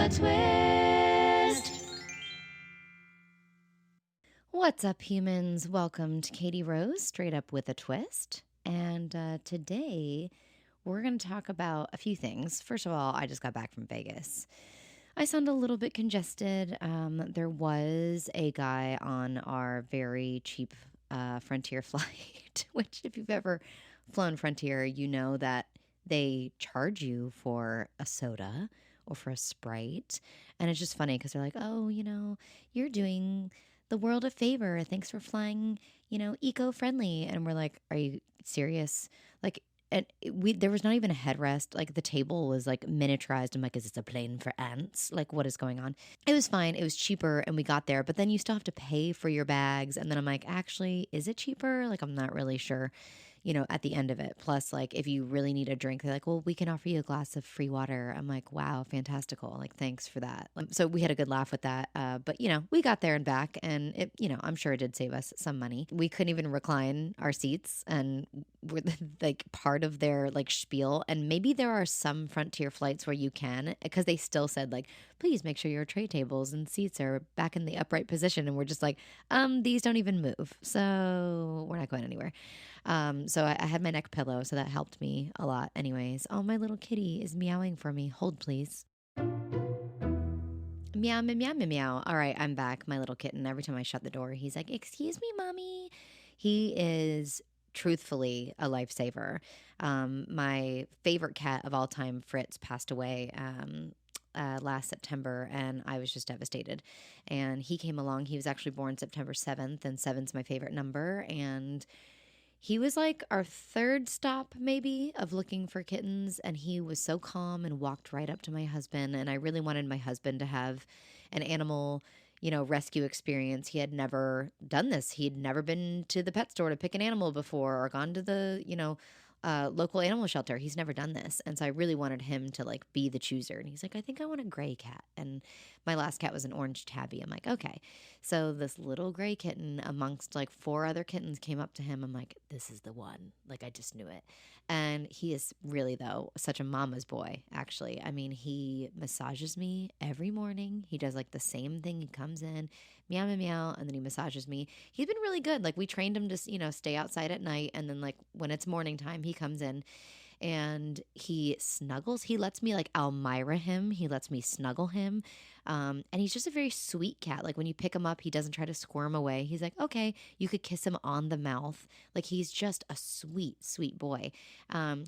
a twist. What's up, humans? Welcome to Katie Rose, Straight Up with a Twist. And today we're going to talk about a few things. First of all, I just got back from Vegas. I sound a little bit congested. There was a guy on our very cheap Frontier flight, which if you've ever flown Frontier, you know that they charge you for a soda or for a Sprite. And it's just funny because they're like, oh, you're doing the world a favor. Thanks for flying, eco-friendly. And we're like, are you serious? Like, and there was not even a headrest. Like, the table was like miniaturized. I'm like, is this a plane for ants? Like, what is going on? It was fine. It was cheaper and we got there, but then you still have to pay for your bags. And then I'm like, actually, is it cheaper? Like, I'm not really sure, at the end of it. Plus, like, if you really need a drink, they're like, well, we can offer you a glass of free water. I'm like, wow, fantastical. Like, thanks for that. So we had a good laugh with that. But, we got there and back and it, I'm sure it did save us some money. We couldn't even recline our seats and we're like part of their like spiel. And maybe there are some Frontier flights where you can, because they still said like, please make sure your tray tables and seats are back in the upright position. And we're just like, these don't even move. So we're not going anywhere. So I had my neck pillow, so that helped me a lot. Anyways, oh, my little kitty is meowing for me. Hold, please. Meow, meow, meow, meow, meow. All right, I'm back. My little kitten. Every time I shut the door, he's like, excuse me, mommy. He is truthfully a lifesaver. My favorite cat of all time, Fritz, passed away last September, and I was just devastated. And he came along. He was actually born September 7th, and 7's my favorite number. And he was like our third stop, maybe, of looking for kittens. And he was so calm and walked right up to my husband. And I really wanted my husband to have an animal, rescue experience. He had never done this. He'd never been to the pet store to pick an animal before or gone to the, local animal shelter. He's never done this. And so I really wanted him to like be the chooser. And he's like, I think I want a gray cat. And my last cat was an orange tabby. I'm like, okay. So this little gray kitten amongst like 4 other kittens came up to him. I'm like, this is the one. Like, I just knew it. And he is really, though, such a mama's boy, actually. I mean, he massages me every morning. He does like the same thing. He comes in, meow, meow, meow, and then he massages me. He's been really good. Like, we trained him to, stay outside at night. And then like when it's morning time, he comes in and he snuggles. He lets me like Elmira him. He lets me snuggle him. And he's just a very sweet cat. Like, when you pick him up, he doesn't try to squirm away. He's like, okay, you could kiss him on the mouth. Like, he's just a sweet, sweet boy.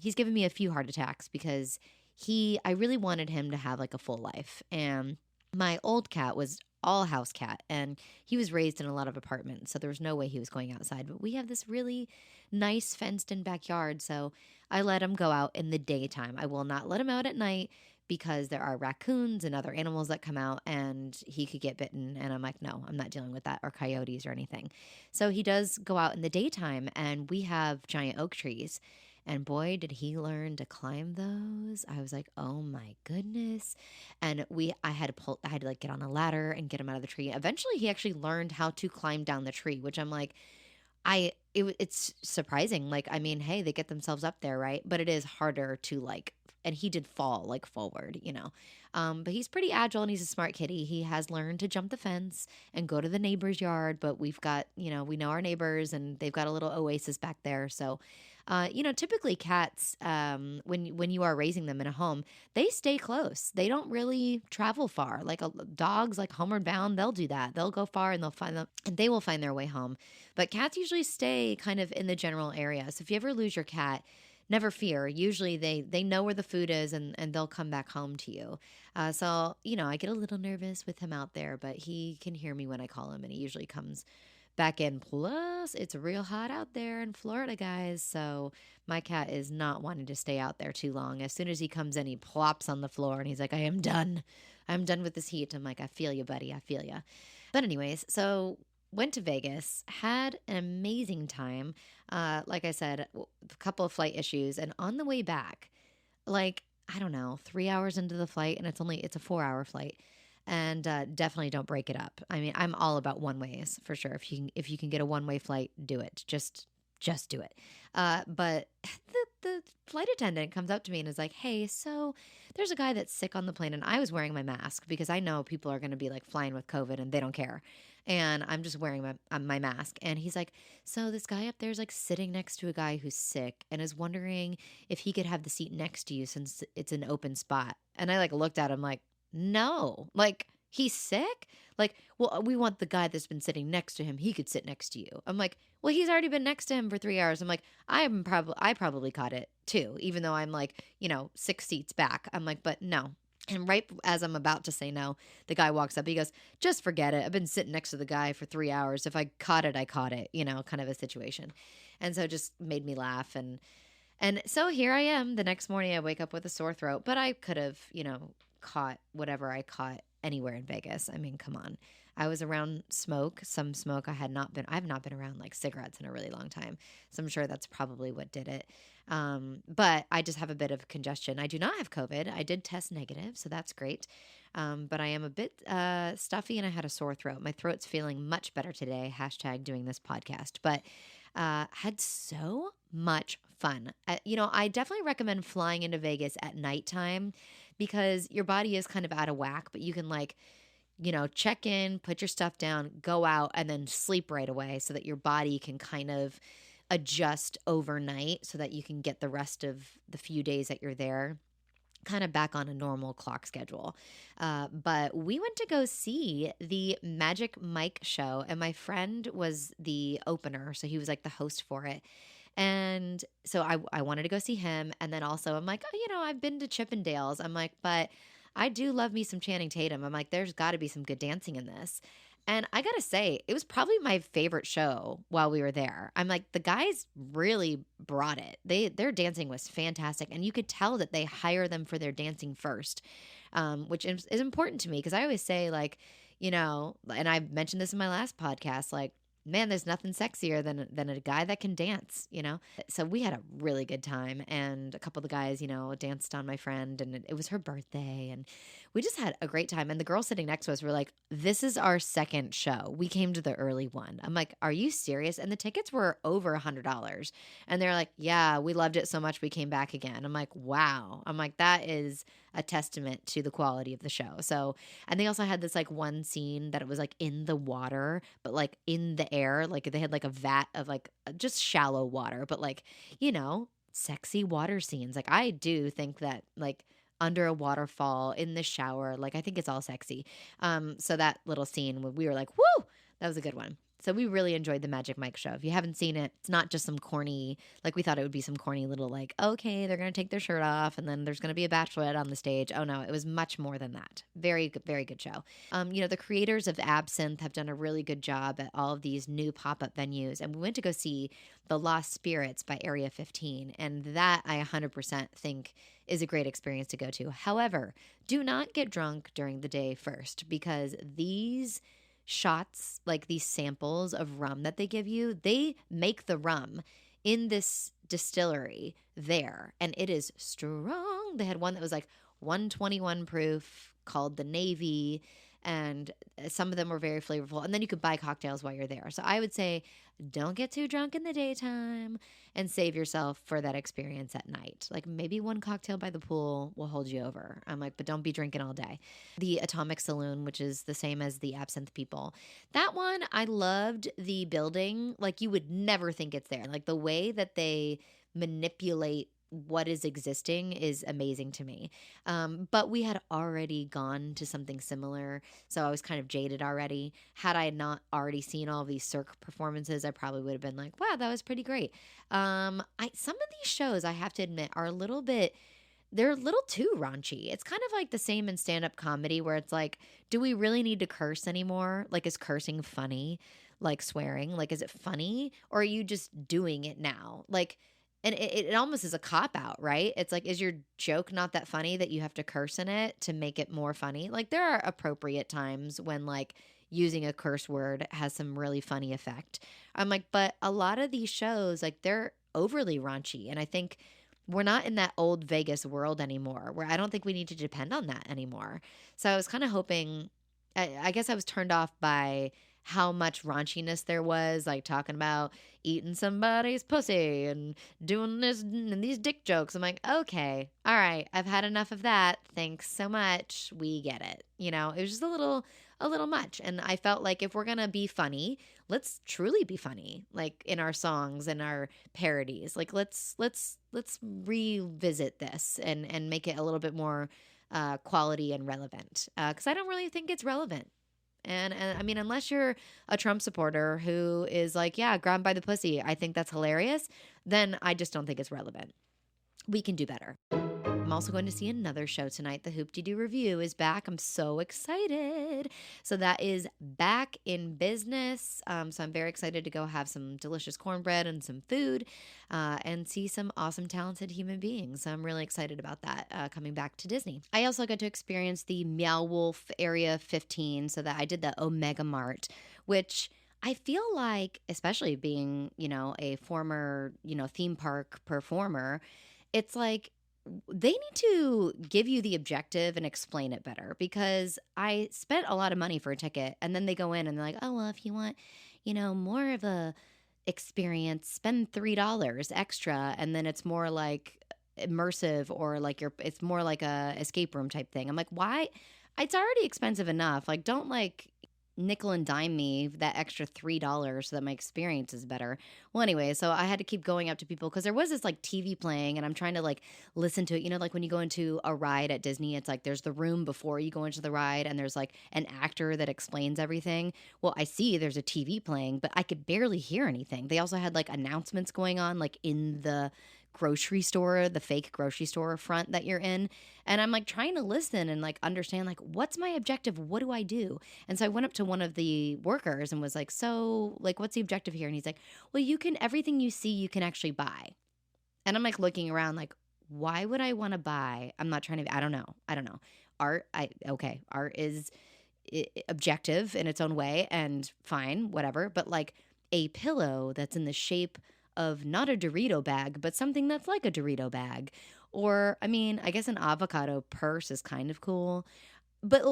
He's given me a few heart attacks because I really wanted him to have like a full life. And my old cat was all house cat, and he was raised in a lot of apartments, so there was no way he was going outside. But we have this really nice fenced in backyard, so I let him go out in the daytime. I will not let him out at night because there are raccoons and other animals that come out and he could get bitten. And I'm like, no, I'm not dealing with that, or coyotes or anything. So he does go out in the daytime, and we have giant oak trees. And boy, did he learn to climb those. I was like, oh my goodness. And I had to like get on a ladder and get him out of the tree. Eventually he actually learned how to climb down the tree, which I'm like, it's surprising. Like, I mean, hey, they get themselves up there, right? But it is harder to like, and he did fall like forward, but he's pretty agile and he's a smart kitty. He has learned to jump the fence and go to the neighbor's yard, but we've got, we know our neighbors and they've got a little oasis back there. So, typically cats, when you are raising them in a home, they stay close. They don't really travel far. Like dogs, like homeward bound, they'll do that. They'll go far and they'll find them, and they will find their way home. But cats usually stay kind of in the general area. So if you ever lose your cat, never fear. Usually they know where the food is and they'll come back home to you. So, I get a little nervous with him out there, but he can hear me when I call him, and he usually comes back in. Plus, it's real hot out there in Florida, guys. So my cat is not wanting to stay out there too long. As soon as he comes in, he plops on the floor and he's like, I am done. I'm done with this heat. I'm like, I feel you, buddy. I feel you. But anyways, so went to Vegas, had an amazing time. Like I said, a couple of flight issues. And on the way back, like, I don't know, 3 hours into the flight, and it's a 4-hour flight. And definitely don't break it up. I mean, I'm all about one ways for sure. If you can get a one-way flight, do it. Just do it. But the flight attendant comes up to me and is like, hey, so there's a guy that's sick on the plane. And I was wearing my mask because I know people are going to be like flying with COVID and they don't care. And I'm just wearing my mask. And he's like, so this guy up there is like sitting next to a guy who's sick and is wondering if he could have the seat next to you since it's an open spot. And I like looked at him like, no, like he's sick. Like, well, we want the guy that's been sitting next to him. He could sit next to you. I'm like, well, he's already been next to him for 3 hours. I'm like, I probably caught it too, even though I'm like, 6 seats back. I'm like, but no. And right as I'm about to say no, the guy walks up. He goes, just forget it. I've been sitting next to the guy for 3 hours. If I caught it, I caught it, kind of a situation. And so it just made me laugh. And so here I am. The next morning I wake up with a sore throat, but I could have, caught whatever I caught anywhere in Vegas. I mean, come on. I was around some smoke. I've not been around like cigarettes in a really long time. So I'm sure that's probably what did it. But I just have a bit of congestion. I do not have COVID. I did test negative, so that's great. But I am a bit stuffy and I had a sore throat. My throat's feeling much better today. # doing this podcast. But had so much fun. I definitely recommend flying into Vegas at nighttime because your body is kind of out of whack, but you can check in, put your stuff down, go out, and then sleep right away so that your body can kind of adjust overnight so that you can get the rest of the few days that you're there kind of back on a normal clock schedule. But we went to go see the Magic Mike show, and my friend was the opener, so he was like the host for it. And so I wanted to go see him. And then also I'm like, I've been to Chippendales. I'm like, but I do love me some Channing Tatum. I'm like, there's got to be some good dancing in this. And I got to say, it was probably my favorite show while we were there. I'm like, the guys really brought it. Their dancing was fantastic. And you could tell that they hire them for their dancing first, which is important to me because I always say and I mentioned this in my last podcast, man, there's nothing sexier than a guy that can dance, So we had a really good time. And a couple of the guys, danced on my friend and it was her birthday. And we just had a great time. And the girl sitting next to us were like, this is our second show. We came to the early one. I'm like, are you serious? And the tickets were over $100. And they're like, yeah, we loved it so much we came back again. I'm like, wow. I'm like, that is a testament to the quality of the show. So, and they also had this one scene that it was in the water, but in the air, they had a vat of just shallow water, but sexy water scenes. I do think that under a waterfall in the shower, I think it's all sexy. So that little scene when we were like, woo, that was a good one. So we really enjoyed the Magic Mike show. If you haven't seen it, it's not just some corny, we thought it would be some corny little okay, they're going to take their shirt off and then there's going to be a bachelorette on the stage. Oh no, it was much more than that. Very good, very good show. The creators of Absinthe have done a really good job at all of these new pop-up venues. And we went to go see The Lost Spirits by Area 15. And that I 100% think is a great experience to go to. However, do not get drunk during the day first because these shots, these samples of rum that they give you, they make the rum in this distillery there, and it is strong. They had one that was 121 proof called the Navy, and some of them were very flavorful. And then you could buy cocktails while you're there. So I would say don't get too drunk in the daytime and save yourself for that experience at night. Maybe one cocktail by the pool will hold you over. I'm like, but don't be drinking all day. The Atomic Saloon, which is the same as the Absinthe People. That one, I loved the building. You would never think it's there. The way that they manipulate what is existing is amazing to me. But we had already gone to something similar, so I was kind of jaded already. Had I not already seen all of these Cirque performances, I probably would have been like, wow, that was pretty great. Some of these shows, I have to admit, are they're a little too raunchy. It's kind of the same in stand-up comedy where it's do we really need to curse anymore? Is cursing funny? Swearing? Is it funny? Or are you just doing it now? And it almost is a cop-out, right? It's is your joke not that funny that you have to curse in it to make it more funny? There are appropriate times when, using a curse word has some really funny effect. I'm like, but a lot of these shows, they're overly raunchy. And I think we're not in that old Vegas world anymore where I don't think we need to depend on that anymore. So I was kind of hoping, I guess I was turned off by how much raunchiness there was, like talking about eating somebody's pussy and doing this and these dick jokes. I'm like, okay, all right, I've had enough of that. Thanks so much. We get it. It was just a little much. And I felt like if we're gonna be funny, let's truly be funny, like in our songs and our parodies. Like let's revisit this and make it a little bit more quality and relevant. Because I don't really think it's relevant. And I mean, unless you're a Trump supporter who is like, yeah, grab by the pussy, I think that's hilarious, then I just don't think it's relevant. We can do better. I'm also going to see another show tonight. The Hoop-Dee-Doo Review is back. I'm so excited. So that is back in business. So I'm very excited to go have some delicious cornbread and some food and see some awesome, talented human beings. So I'm really excited about that coming back to Disney. I also got to experience the Meow Wolf Area 15. So that I did the Omega Mart, which I feel like, especially being, a former, theme park performer, it's like they need to give you the objective and explain it better, because I spent a lot of money for a ticket and then they go in and they're like, oh, well, if you want, more of a experience, spend $3 extra. And then it's more like immersive, or like it's more like a escape room type thing. I'm like, why? It's already expensive enough. Like, don't nickel and dime me that extra $3 so that my experience is better. Well, anyway, so I had to keep going up to people because there was this TV playing and I'm trying to listen to it. Like when you go into a ride at Disney, it's like there's the room before you go into the ride and there's an actor that explains everything. Well, I see there's a TV playing, but I could barely hear anything. They also had announcements going on in the grocery store, the fake grocery store front that you're in. And I'm trying to listen and understand what's my objective? What do I do? And so I went up to one of the workers and was like, so what's the objective here? And he's like, well, everything you see, you can actually buy. And I'm looking around why would I want to buy? I'm not trying to, I don't know. Art is objective in its own way and fine, whatever. But a pillow that's in the shape of not a Dorito bag, but something that's like a Dorito bag. Or, I mean, I guess an avocado purse is kind of cool. But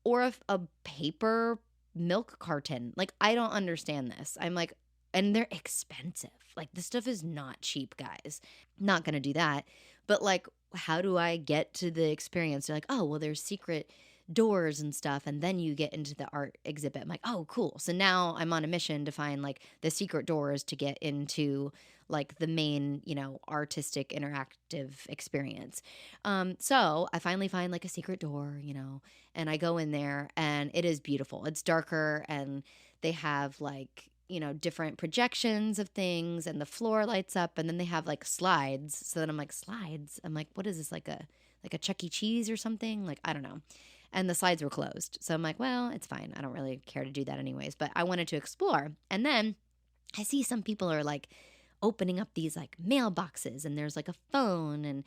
or a paper milk carton. I don't understand this. I'm and they're expensive. This stuff is not cheap, guys. Not going to do that. But how do I get to the experience? They're oh, well, there's secret doors and stuff, and then you get into the art exhibit. I'm like, oh, cool. So now I'm on a mission to find the secret doors to get into the main, artistic interactive experience. So I finally find a secret door, and I go in there and it is beautiful. It's darker and they have different projections of things and the floor lights up, and then they have slides. So then I'm like, slides? I'm like, what is this, like a Chuck E. Cheese or something? I don't know. And the slides were closed. So I'm like, well, it's fine. I don't really care to do that anyways. But I wanted to explore. And then I see some people are opening up these mailboxes, and there's a phone and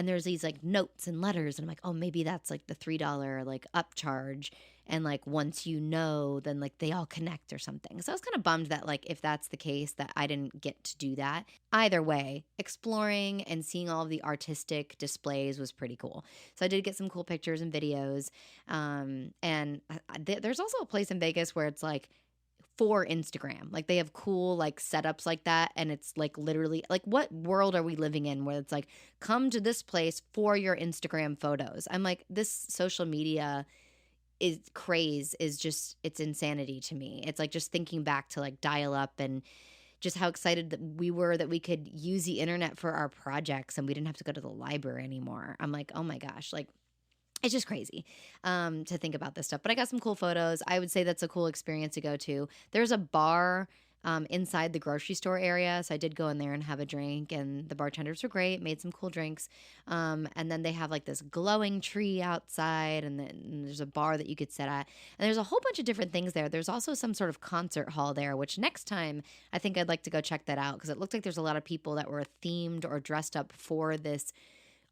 there's these notes and letters. And I'm like, oh, maybe that's the $3 upcharge. And once then they all connect or something. So I was kind of bummed that if that's the case, that I didn't get to do that. Either way, exploring and seeing all of the artistic displays was pretty cool. So I did get some cool pictures and videos. There's also a place in Vegas where it's for Instagram. They have cool setups like that, and it's literally what world are we living in where it's come to this place for your Instagram photos? I'm this social media craze is just, it's insanity to me. It's just thinking back to dial up and just how excited that we were that we could use the internet for our projects and we didn't have to go to the library anymore. I'm oh my gosh, it's just crazy to think about this stuff. But I got some cool photos. I would say that's a cool experience to go to. There's a bar inside the grocery store area. So I did go in there and have a drink, and the bartenders were great, made some cool drinks. And then they have this glowing tree outside, and then there's a bar that you could sit at. And there's a whole bunch of different things there. There's also some sort of concert hall there, which next time I think I'd like to go check that out, because it looked like there's a lot of people that were themed or dressed up for this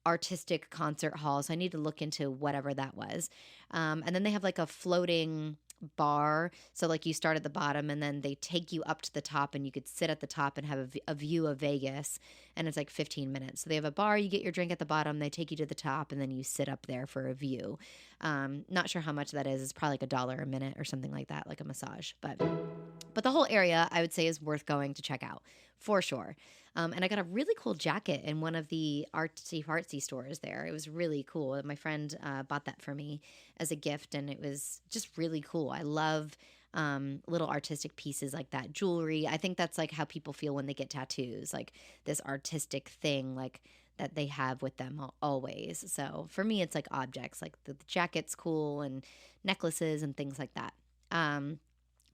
artistic concert hall. So I need to look into whatever that was. And then they have a floating bar. So like you start at the bottom and then they take you up to the top and you could sit at the top and have a view of Vegas, and it's like 15 minutes. So they have a bar, you get your drink at the bottom, they take you to the top, and then you sit up there for a view. Not sure how much that is. It's probably like $1 a minute or something like that, like a massage. But the whole area, I would say, is worth going to check out for sure. And I got a really cool jacket in one of the artsy fartsy stores there. It was really cool. My friend bought that for me as a gift, and it was just really cool. I love little artistic pieces like that. Jewelry. I think that's like how people feel when they get tattoos, like this artistic thing, like that they have with them always. So for me, it's like objects, like the jacket's cool, and necklaces and things like that.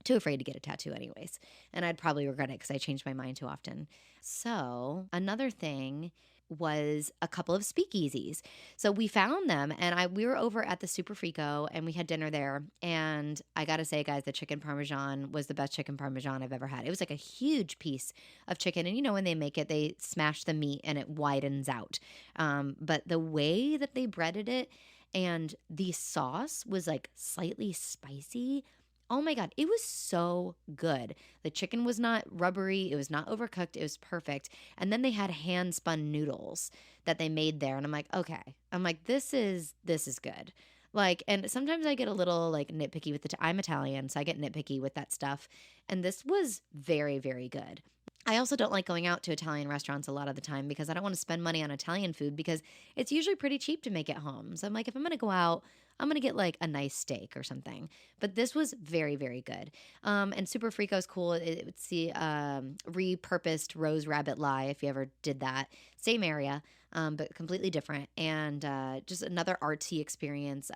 Too afraid to get a tattoo anyways. And I'd probably regret it because I changed my mind too often. So another thing was a couple of speakeasies. So we found them, and we were over at the Super Frico, and we had dinner there. And I got to say, guys, the chicken parmesan was the best chicken parmesan I've ever had. It was like a huge piece of chicken. And when they make it, they smash the meat and it widens out. But the way that they breaded it, and the sauce was like slightly spicy. Oh my God, it was so good. The chicken was not rubbery. It was not overcooked. It was perfect. And then they had hand spun noodles that they made there. And I'm like, okay. I'm like, this is good. Like, and sometimes I get a little like nitpicky with I'm Italian, so I get nitpicky with that stuff. And this was very, very good. I also don't like going out to Italian restaurants a lot of the time because I don't want to spend money on Italian food because it's usually pretty cheap to make at home. So I'm like, if I'm going to go out, I'm going to get like a nice steak or something. But this was very, very good. And Super Frico is cool. It's the repurposed Rose Rabbit Lie, if you ever did that. Same area, but completely different. And just another artsy experience,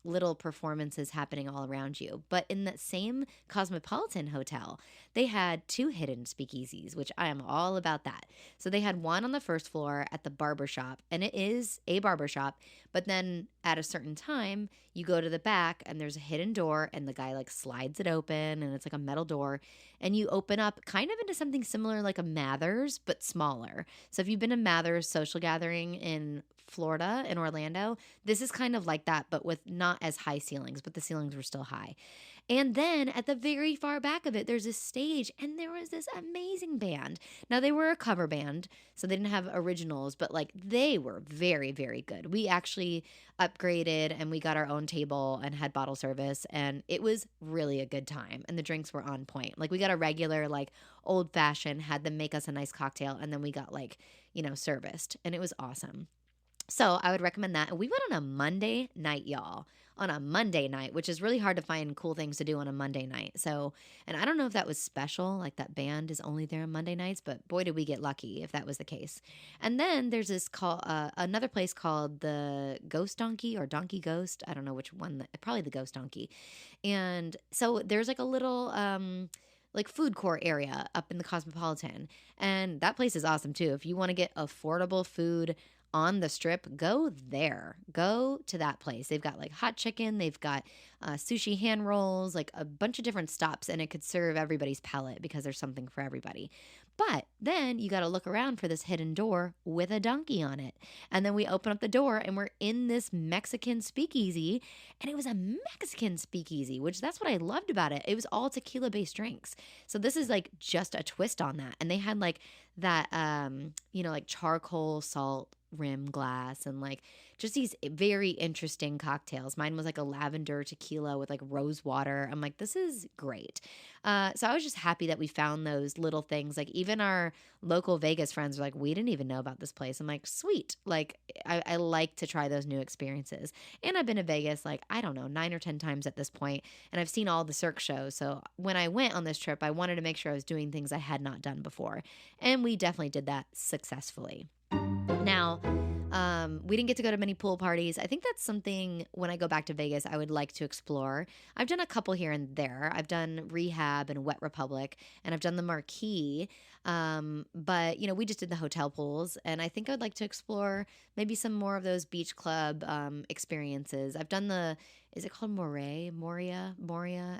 little performances happening all around you. But in that same Cosmopolitan hotel, they had 2 hidden speakeasies, which I am all about that. So they had one on the first floor at the barbershop, and it is a barbershop, but then at a certain time, you go to the back and there's a hidden door, and the guy like slides it open, and it's like a metal door, and you open up kind of into something similar like a Mathers, but smaller. So if you've been to Mathers social gathering in Florida, in Orlando, this is kind of like that, but with not as high ceilings, but the ceilings were still high. And then at the very far back of it, there's a stage, and there was this amazing band. Now, they were a cover band, so they didn't have originals, but like they were very, very good. We actually upgraded, and we got our own table and had bottle service, and it was really a good time. And the drinks were on point. Like we got a regular, like old fashioned, had them make us a nice cocktail, and then we got like, serviced, and it was awesome. So I would recommend that. And we went on a Monday night, y'all. On a Monday night, which is really hard to find cool things to do on a Monday night. So, and I don't know if that was special, like that band is only there on Monday nights, but boy, did we get lucky if that was the case. And then there's this another place called the Ghost Donkey or Donkey Ghost. I don't know which one, probably the Ghost Donkey. And so there's like a little, like food court area up in the Cosmopolitan. And that place is awesome too. If you want to get affordable food on the strip, go there. Go to that place. They've got like hot chicken. They've got sushi hand rolls, like a bunch of different stops, and it could serve everybody's palate because there's something for everybody. But then you got to look around for this hidden door with a donkey on it. And then we open up the door and we're in this Mexican speakeasy, and it was a Mexican speakeasy, which that's what I loved about it. It was all tequila based drinks. So this is like just a twist on that. And they had like that, like charcoal salt rim glass and like just these very interesting cocktails. Mine was like a lavender tequila with like rose water. I'm like, this is great. So I was just happy that we found those little things. Like even our local Vegas friends were like, we didn't even know about this place. I'm like, sweet. Like I like to try those new experiences. And I've been to Vegas like, I don't know, 9 or 10 times at this point, and I've seen all the Cirque shows. So when I went on this trip, I wanted to make sure I was doing things I had not done before. And we definitely did that successfully. Now, we didn't get to go to many pool parties. I think that's something when I go back to Vegas, I would like to explore. I've done a couple here and there. I've done Rehab and Wet Republic, and I've done the Marquee. But we just did the hotel pools, and I think I'd like to explore maybe some more of those beach club experiences. I've done is it called Moria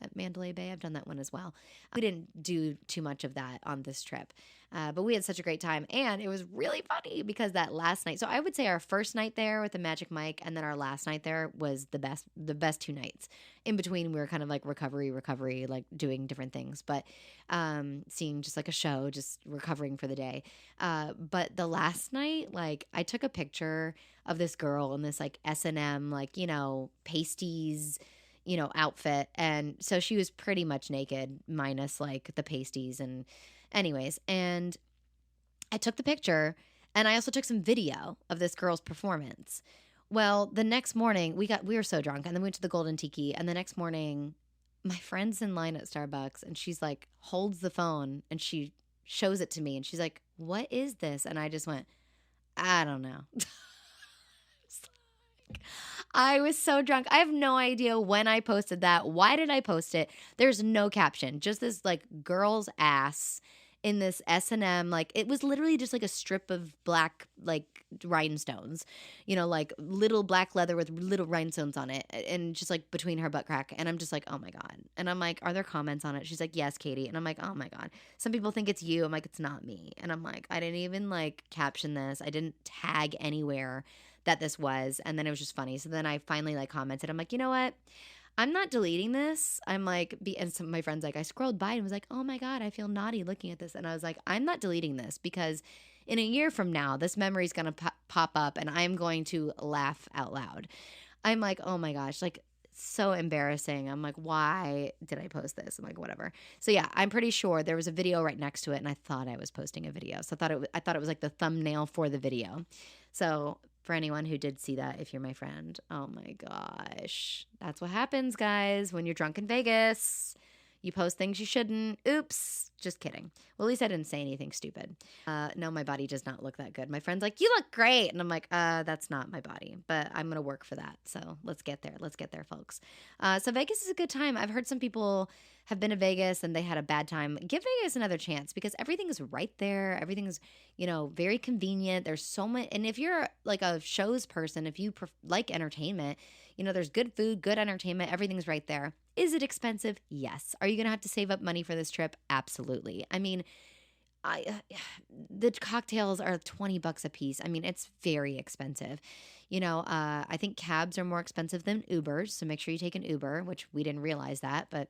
at Mandalay Bay? I've done that one as well. We didn't do too much of that on this trip. But we had such a great time. And it was really funny because that last night, so I would say our first night there with the Magic Mike and then our last night there was the best 2 nights. In between, we were kind of like recovery, like doing different things, but seeing just like a show, just recovering for the day. But the last night, like I took a picture of this girl in this like S&M, like, pasties, outfit. And so she was pretty much naked minus like the pasties and anyways. And I took the picture and I also took some video of this girl's performance. Well, the next morning we were so drunk and then we went to the Golden Tiki. And the next morning my friend's in line at Starbucks and she's like holds the phone and she shows it to me and she's like, "What is this?" And I just went, "I don't know." I was so drunk. I have no idea when I posted that. Why did I post it? There's no caption. Just this like girl's ass in this S&M. Like it was literally just like a strip of black like rhinestones, like little black leather with little rhinestones on it and just like between her butt crack. And I'm just like, oh my God. And I'm like, are there comments on it? She's like, yes, Katie. And I'm like, oh my God. Some people think it's you. I'm like, it's not me. And I'm like, I didn't even like caption this. I didn't tag anywhere that this was. And then it was just funny. So then I finally like commented. I'm like, you know what? I'm not deleting this. I'm like, and some of my friends, like, I scrolled by and was like, oh my God, I feel naughty looking at this. And I was like, I'm not deleting this because in a year from now, this memory is going to pop up and I'm going to laugh out loud. I'm like, oh my gosh, like so embarrassing. I'm like, why did I post this? I'm like, whatever. So yeah, I'm pretty sure there was a video right next to it and I thought I was posting a video. So I thought it was like the thumbnail for the video. So for anyone who did see that, if you're my friend, oh my gosh. That's what happens, guys, when you're drunk in Vegas. You post things you shouldn't. Oops. Just kidding. Well, at least I didn't say anything stupid. No, my body does not look that good. My friend's like, you look great. And I'm like, that's not my body, but I'm going to work for that. So let's get there. Let's get there, folks. So Vegas is a good time. I've heard some people have been to Vegas and they had a bad time. Give Vegas another chance because everything is right there. Everything is, very convenient. There's so much. And if you're like a shows person, if you like entertainment, there's good food, good entertainment. Everything's right there. Is it expensive? Yes. Are you going to have to save up money for this trip? Absolutely. I mean, the cocktails are $20 a piece. I mean, it's very expensive. I think cabs are more expensive than Ubers. So make sure you take an Uber, which we didn't realize that, but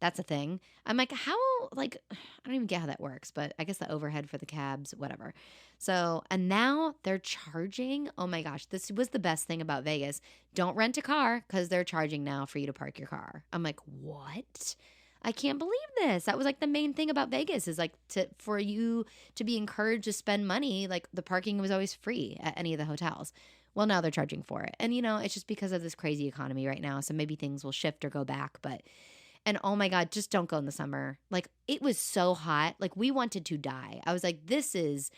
that's a thing. I'm like, I don't even get how that works, but I guess the overhead for the cabs, whatever. So, and now they're charging. Oh my gosh, this was the best thing about Vegas. Don't rent a car because they're charging now for you to park your car. I'm like, what? I can't believe this. That was like the main thing about Vegas is like for you to be encouraged to spend money. Like the parking was always free at any of the hotels. Well, now they're charging for it. And it's just because of this crazy economy right now. So maybe things will shift or go back, and oh my God, just don't go in the summer. Like it was so hot. Like we wanted to die. I was like, this is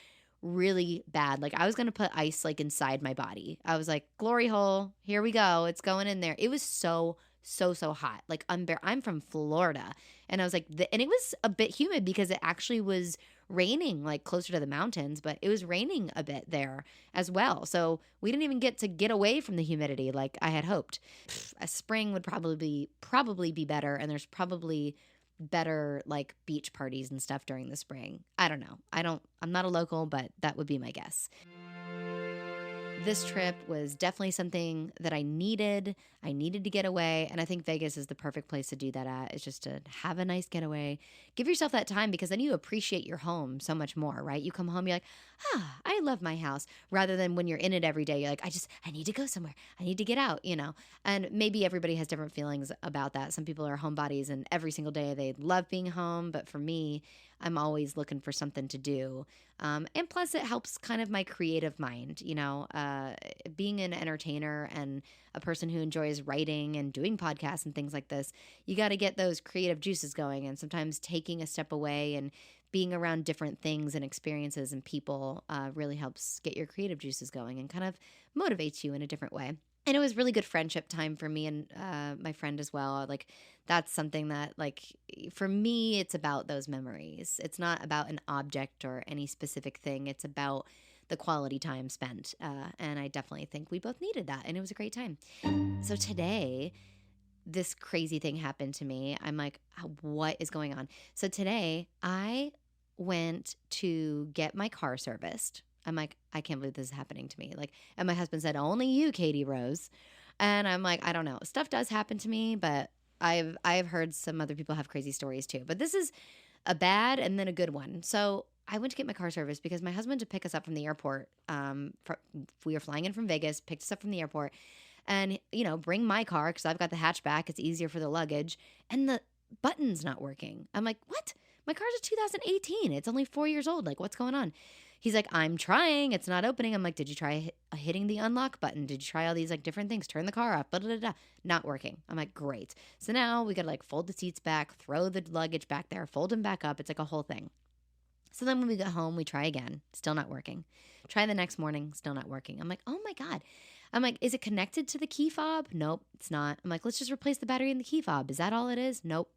really bad. Like I was going to put ice like inside my body. I was like, glory hole, here we go. It's going in there. It was so hot. Like I'm from Florida. And I was like, and it was a bit humid because it actually was raining like closer to the mountains, but it was raining a bit there as well. So we didn't even get away from the humidity like I had hoped. A spring would probably be better. And there's probably better like beach parties and stuff during the spring. I don't know. I'm not a local, but that would be my guess. This trip was definitely something that I needed. I needed to get away. And I think Vegas is the perfect place to do that at. It's just to have a nice getaway. Give yourself that time because then you appreciate your home so much more, right? You come home, you're like, I love my house. Rather than when you're in it every day, you're like, I need to go somewhere. I need to get out, And maybe everybody has different feelings about that. Some people are homebodies and every single day they love being home. But for me, I'm always looking for something to do. And plus it helps kind of my creative mind, being an entertainer and a person who enjoys writing and doing podcasts and things like this, you got to get those creative juices going. And sometimes taking a step away and being around different things and experiences and people really helps get your creative juices going and kind of motivates you in a different way. And it was really good friendship time for me and my friend as well. Like that's something that like for me, it's about those memories. It's not about an object or any specific thing. It's about the quality time spent. And I definitely think we both needed that. And it was a great time. So today, this crazy thing happened to me. I'm like, what is going on? So today I went to get my car serviced. I'm like, I can't believe this is happening to me. Like, and my husband said, only you, Katie Rose. And I'm like, I don't know. Stuff does happen to me, but I've heard some other people have crazy stories too. But this is a bad and then a good one. So I went to get my car serviced because my husband to pick us up from the airport. We were flying in from Vegas, picked us up from the airport, and bring my car because I've got the hatchback. It's easier for the luggage, and the button's not working. I'm like, what? My car's a 2018. It's only 4 years old. Like, what's going on? He's like, I'm trying. It's not opening. I'm like, did you try hitting the unlock button? Did you try all these like different things? Turn the car off. Not working. I'm like, great. So now we got to like fold the seats back, throw the luggage back there, fold them back up. It's like a whole thing. So then when we get home, we try again. Still not working. Try the next morning. Still not working. I'm like, oh my God. I'm like, is it connected to the key fob? Nope, it's not. I'm like, let's just replace the battery in the key fob. Is that all it is? Nope.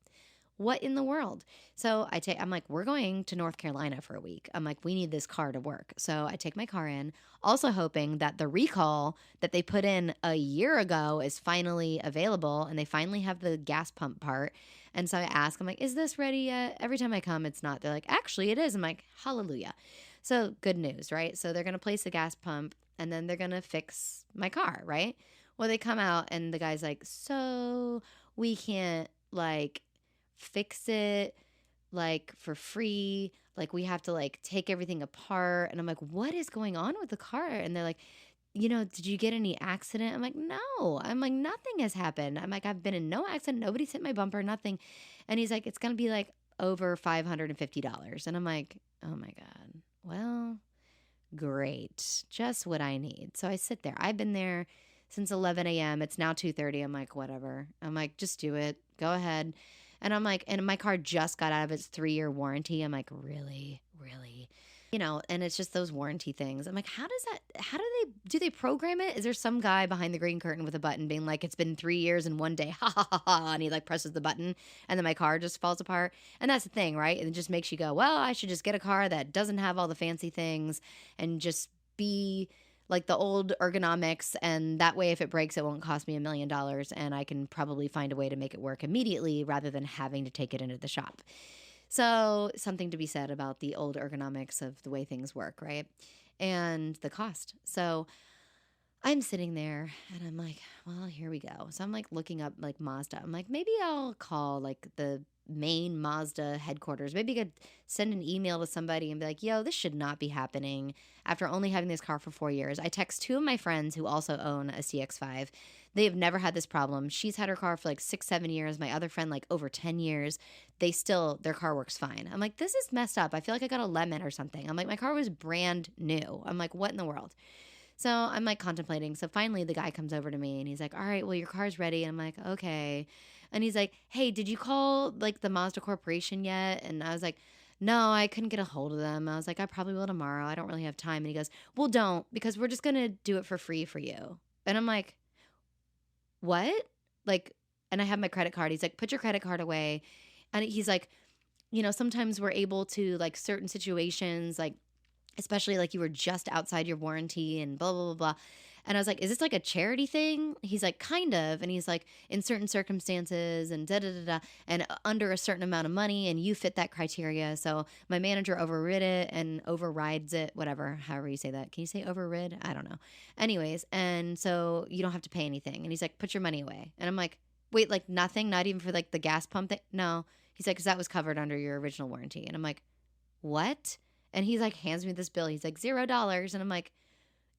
What in the world? So I'm like, we're going to North Carolina for a week. I'm like, we need this car to work. So I take my car in, also hoping that the recall that they put in a year ago is finally available and they finally have the gas pump part. And so I ask, I'm like, is this ready yet? Every time I come, it's not. They're like, actually, it is. I'm like, hallelujah. So good news, right? So they're going to place the gas pump and then they're going to fix my car, right? Well, they come out and the guy's like, so we can't like fix it like for free. Like we have to like take everything apart. And I'm like, what is going on with the car? And they're like, did you get any accident? I'm like, no. I'm like, nothing has happened. I'm like, I've been in no accident. Nobody's hit my bumper, nothing. And he's like, it's going to be like over $550. And I'm like, oh my God. Well, great. Just what I need. So I sit there. I've been there since 11 a.m. It's now 2:30. I'm like, whatever. I'm like, just do it. Go ahead. And I'm like, and my car just got out of its 3-year warranty. I'm like, really? Really? And it's just those warranty things. I'm like, how do they program it? Is there some guy behind the green curtain with a button being like, it's been 3 years and one day, ha ha ha ha, and he like presses the button and then my car just falls apart? And that's the thing, right? And it just makes you go, well, I should just get a car that doesn't have all the fancy things and just be like the old ergonomics, and that way if it breaks it won't cost me $1 million and I can probably find a way to make it work immediately rather than having to take it into the shop. So something to be said about the old ergonomics of the way things work, right? And the cost. So I'm sitting there and I'm like, well, here we go. So I'm like looking up like Mazda. I'm like, maybe I'll call like the main Mazda headquarters. Maybe I could send an email to somebody and be like, yo, this should not be happening after only having this car for 4 years. I text 2 of my friends who also own a CX-5. They have never had this problem. She's had her car for like 6-7 years. My other friend like over 10 years. Their car works fine. I'm like, this is messed up. I feel like I got a lemon or something. I'm like, my car was brand new. I'm like, what in the world? So I'm like contemplating. So finally the guy comes over to me and he's like, all right, well, your car's ready. And I'm like, okay. And he's like, hey, did you call like the Mazda Corporation yet? And I was like, no, I couldn't get a hold of them. I was like, I probably will tomorrow. I don't really have time. And he goes, well, don't, because we're just going to do it for free for you. And I'm like, what? Like, and I have my credit card. He's like, put your credit card away. And he's like, sometimes we're able to like certain situations, like, especially like you were just outside your warranty and blah, blah, blah, blah. And I was like, is this like a charity thing? He's like, kind of. And he's like, in certain circumstances and da da da da, and under a certain amount of money, and you fit that criteria. So my manager overrid it and overrides it, whatever, however you say that. Can you say overrid? I don't know. Anyways, and so you don't have to pay anything. And he's like, put your money away. And I'm like, wait, like nothing? Not even for like the gas pump thing? No. He's like, because that was covered under your original warranty. And I'm like, what? And he's like, hands me this bill. He's like, $0. And I'm like,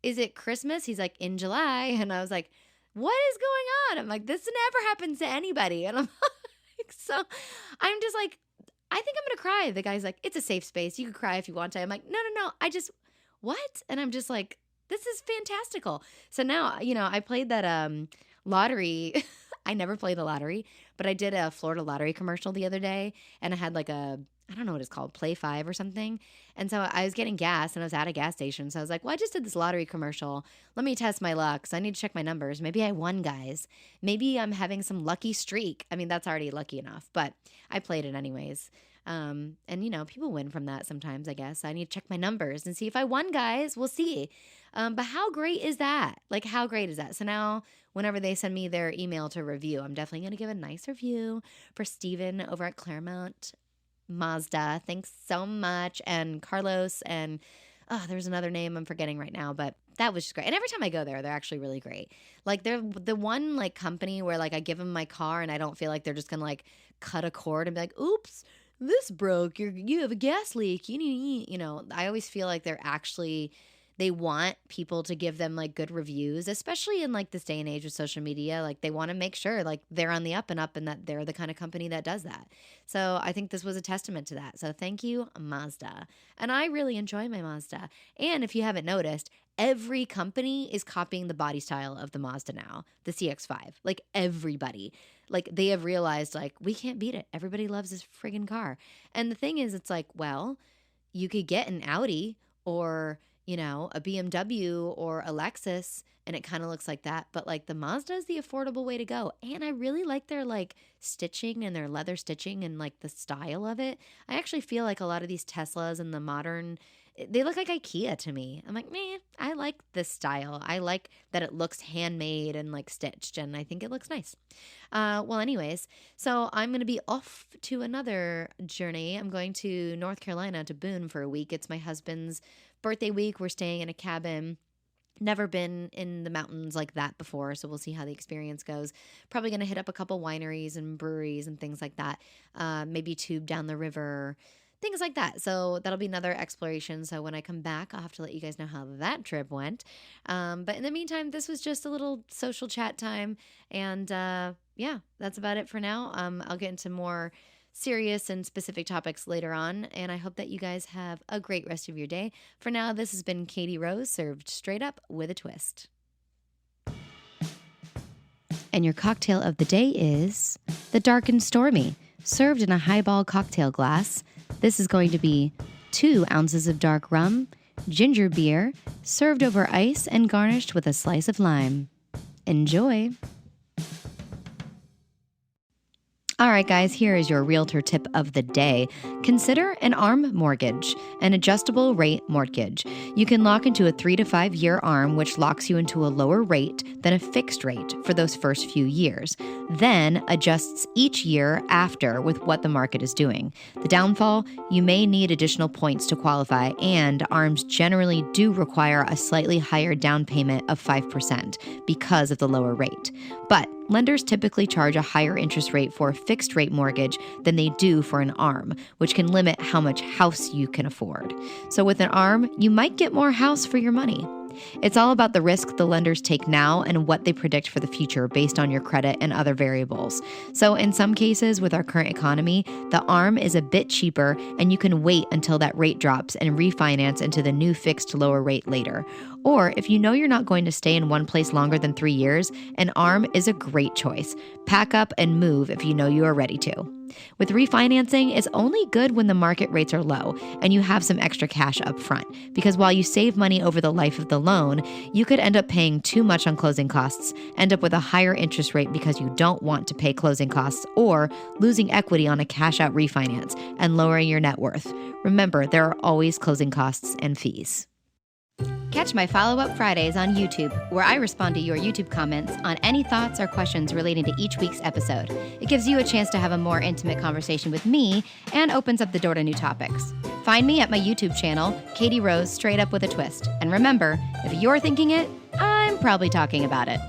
is it Christmas? He's like, in July. And I was like, what is going on? I'm like, this never happens to anybody. And I'm like, so I'm just like, I think I'm going to cry. The guy's like, it's a safe space. You can cry if you want to. I'm like, no. What? And I'm just like, this is fantastical. So now, I played that lottery. I never played the lottery, but I did a Florida lottery commercial the other day, and I had like I don't know what it's called, Play 5 or something. And so I was getting gas and I was at a gas station. So I was like, well, I just did this lottery commercial. Let me test my luck. So I need to check my numbers. Maybe I won, guys. Maybe I'm having some lucky streak. I mean, that's already lucky enough, but I played it anyways. And people win from that sometimes, I guess. I need to check my numbers and see if I won, guys. We'll see. But how great is that? Like, how great is that? So now whenever they send me their email to review, I'm definitely going to give a nice review for Steven over at Claremont Mazda. Thanks so much. And Carlos and there's another name I'm forgetting right now, but that was just great. And every time I go there, they're actually really great. Like they're the one like company where like I give them my car and I don't feel like they're just gonna like cut a cord and be like, oops, this broke. You have a gas leak. I always feel like they want people to give them like good reviews, especially in like this day and age with social media. Like they want to make sure like they're on the up and up and that they're the kind of company that does that. So I think this was a testament to that. So thank you, Mazda. And I really enjoy my Mazda. And if you haven't noticed, every company is copying the body style of the Mazda now, the CX-5. Like everybody. Like they have realized like we can't beat it. Everybody loves this friggin' car. And the thing is, it's like, well, you could get an Audi or a BMW or a Lexus, and it kind of looks like that. But like the Mazda is the affordable way to go. And I really like their like stitching and their leather stitching and like the style of it. I actually feel like a lot of these Teslas and the modern, they look like IKEA to me. I'm like, man, I like this style. I like that it looks handmade and like stitched, and I think it looks nice. Well, anyways, so I'm going to be off to another journey. I'm going to North Carolina to Boone for a week. It's my husband's birthday week. We're staying in a cabin. Never been in the mountains like that before, so we'll see how the experience goes. Probably going to hit up a couple wineries and breweries and things like that. Maybe tube down the river, things like that. So that'll be another exploration. So when I come back, I'll have to let you guys know how that trip went. But in the meantime, this was just a little social chat time. And yeah, that's about it for now. I'll get into more serious and specific topics later on. And I hope that you guys have a great rest of your day. For now, this has been Katie Rose, served straight up with a twist. And your cocktail of the day is the Dark and Stormy, served in a highball cocktail glass. This is going to be 2 ounces of dark rum, ginger beer, served over ice and garnished with a slice of lime. Enjoy! All right, guys, here is your realtor tip of the day. Consider an ARM mortgage, an adjustable rate mortgage. You can lock into a 3 to 5 year ARM, which locks you into a lower rate than a fixed rate for those first few years, then adjusts each year after with what the market is doing. The downfall, you may need additional points to qualify, and ARMs generally do require a slightly higher down payment of 5% because of the lower rate. But lenders typically charge a higher interest rate for a fixed rate mortgage than they do for an ARM, which can limit how much house you can afford. So with an ARM, you might get more house for your money. It's all about the risk the lenders take now and what they predict for the future based on your credit and other variables. So in some cases with our current economy, the ARM is a bit cheaper and you can wait until that rate drops and refinance into the new fixed lower rate later. Or if you know you're not going to stay in one place longer than 3 years, an ARM is a great choice. Pack up and move if you know you are ready to. With refinancing, it's only good when the market rates are low and you have some extra cash up front, because while you save money over the life of the loan, you could end up paying too much on closing costs, end up with a higher interest rate because you don't want to pay closing costs, or losing equity on a cash out refinance and lowering your net worth. Remember, there are always closing costs and fees. Catch my follow-up Fridays on YouTube, where I respond to your YouTube comments on any thoughts or questions relating to each week's episode. It gives you a chance to have a more intimate conversation with me and opens up the door to new topics. Find me at my YouTube channel, Katie Rose, straight up with a twist. And remember, if you're thinking it, I'm probably talking about it.